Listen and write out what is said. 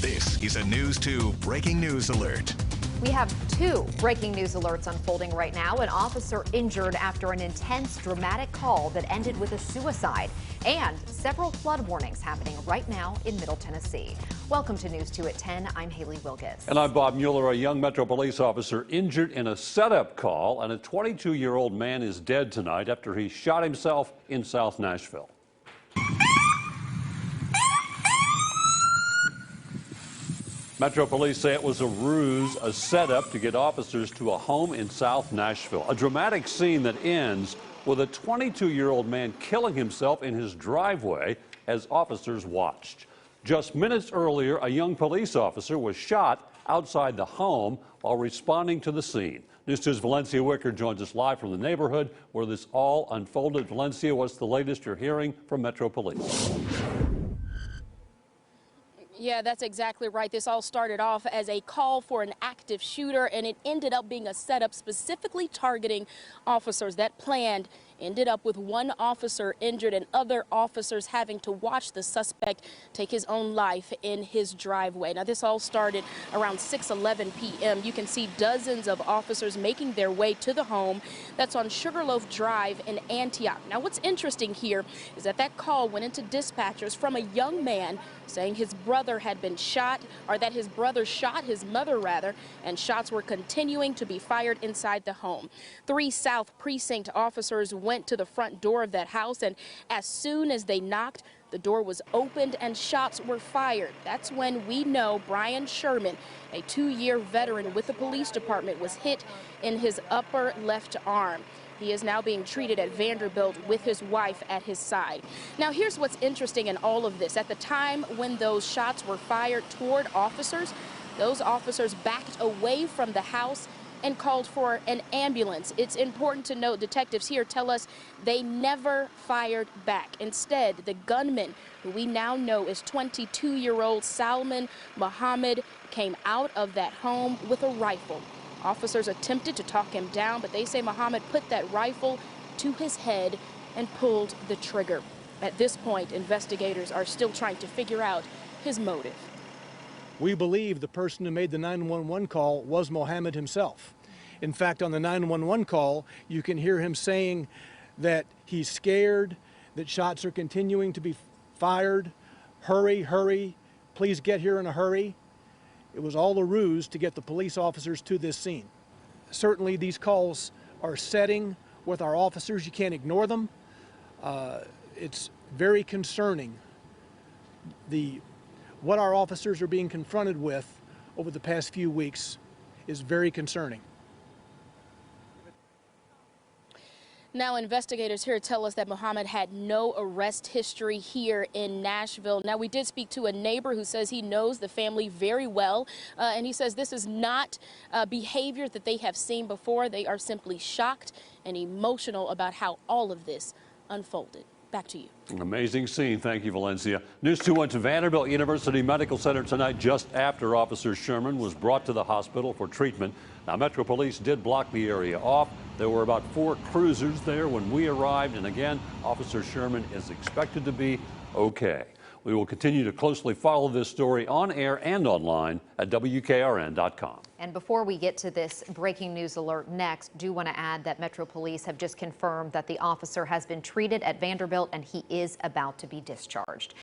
This is a News 2 breaking news alert. We have two breaking news alerts unfolding right now. An officer injured after an intense, dramatic call that ended with a suicide. And several flood warnings happening right now in Middle Tennessee. Welcome to News 2 at 10. I'm Haley Wilgus. And I'm Bob Mueller. A young Metro Police officer injured in a setup call, and a 22-year-old man is dead tonight after he shot himself in South Nashville. Metro Police say it was a ruse, a setup to get officers to a home in South Nashville. A dramatic scene that ends with a 22-year-old man killing himself in his driveway as officers watched. Just minutes earlier, a young police officer was shot outside the home while responding to the scene. News 2's Valencia Wicker joins us live from the neighborhood where this all unfolded. Valencia, what's the latest you're hearing from Metro Police? Yeah, that's exactly right. This all started off as a call for an active shooter, and it ended up being a setup specifically targeting officers. That planned ended up with one officer injured and other officers having to watch the suspect take his own life in his driveway. Now, this all started around 6:11 p.m. You can see dozens of officers making their way to the home that's on Sugarloaf Drive in Antioch. Now, what's interesting here is that that call went into dispatchers from a young man saying his brother had been shot, or that his brother shot his mother, rather, and shots were continuing to be fired inside the home. 3 South Precinct officers went to the front door of that house, and as soon as they knocked, the door was opened and shots were fired. That's when we know Brian Sherman, a 2-year veteran with the police department, was hit in his upper left arm. He is now being treated at Vanderbilt with his wife at his side. Now, here's what's interesting in all of this. At the time when those shots were fired toward officers, those officers backed away from the house and called for an ambulance. It's important to note, detectives here tell us they never fired back. Instead, the gunman, who we now know is 22-year-old Salman Muhammad, came out of that home with a rifle. Officers attempted to talk him down, but they say Muhammad put that rifle to his head and pulled the trigger. At this point, investigators are still trying to figure out his motive. We believe the person who made the 911 call was Muhammad himself. In fact, on the 911 call, you can hear him saying that he's scared, that shots are continuing to be fired. Hurry, hurry, please get here in a hurry. It was all a ruse to get the police officers to this scene. Certainly these calls are setting with our officers. You can't ignore them. It's very concerning. What our officers are being confronted with over the past few weeks is very concerning. Now, investigators here tell us that Muhammad had no arrest history here in Nashville. Now, we did speak to a neighbor who says he knows the family very well, and he says this is not behavior that they have seen before. They are simply shocked and emotional about how all of this unfolded. Back to you. An amazing scene. Thank you, Valencia. News 2 went to Vanderbilt University Medical Center tonight just after Officer Sherman was brought to the hospital for treatment. Now, Metro Police did block the area off. There were about 4 cruisers there when we arrived, and again, Officer Sherman is expected to be okay. We will continue to closely follow this story on air and online at WKRN.com. And before we get to this breaking news alert next, do want to add that Metro Police have just confirmed that the officer has been treated at Vanderbilt and he is about to be discharged.